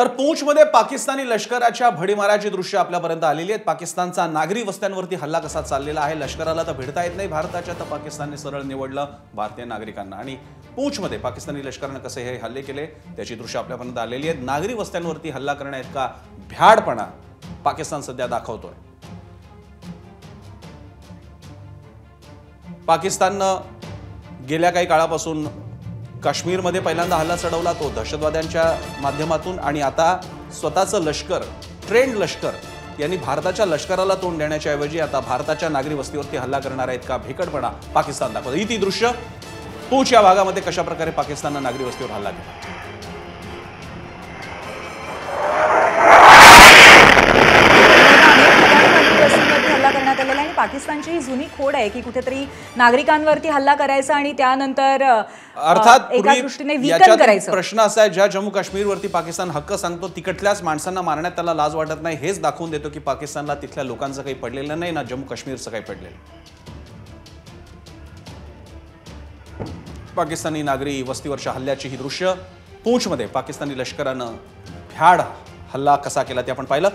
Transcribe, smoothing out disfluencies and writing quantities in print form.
तर पूंछमध्ये पाकिस्तानी लष्कराच्या भडीमाराची दृश्य आपल्यापर्यंत आलेली आहेत। पाकिस्तानचा नागरी वस्त्यांवरती हल्ला कसा चाललेला आहे, लष्कराला तर भिडता येत नाही भारताच्या, तर पाकिस्तानने सरळ निवडलं भारतीय नागरिकांना। आणि पूंछमध्ये पाकिस्तानी लष्कराने कसे हे हल्ले केले त्याची दृश्य आपल्यापर्यंत आलेली आहेत। नागरी वस्त्यांवरती हल्ला करण्याइतका भ्याडपणा पाकिस्तान सध्या दाखवतोय। पाकिस्ताननं गेल्या काही काळापासून काश्मीरमध्ये पहिल्यांदा हल्ला चढवला, तो दहशतवाद्यांच्या माध्यमातून, आणि आता स्वतःचं लष्कर, ट्रेंड लष्कर यांनी भारताच्या लष्कराला तोंड देण्याच्या ऐवजी आता भारताच्या नागरी वस्तीवरती हल्ला करणार आहेत का भिकडपणा पाकिस्तान दाखवतो। ही ती दृश्य पूंछ या भागामध्ये कशा प्रकारे पाकिस्तानने नागरी वस्तीवर हल्ला केला। पाकिस्तानची ही जुनी खोड आहे की कुठेतरी नागरिकांवरती हल्ला करायचा आणि त्यानंतर अर्थात एका दृष्टीने वीकन करायचं। प्रश्न असा आहे, ज्या जम्मू काश्मीरवरती पाकिस्तान हक्क सांगतो तिकडल्याच माणसांना मारण्यात त्याला लाज वाटत नाही, हेच दाखवून देतो की पाकिस्तानला तिथल्या लोकांचं काही पडलेलं नाही ना जम्मू काश्मीरचं काही पडलेलं। पाकिस्तानी नागरी वस्तीवरच्या हल्ल्याची ही दृश्य पूंछमध्ये पाकिस्तानी लष्करानं भ्याड हल्ला कसा केला ते आपण पाहिलं।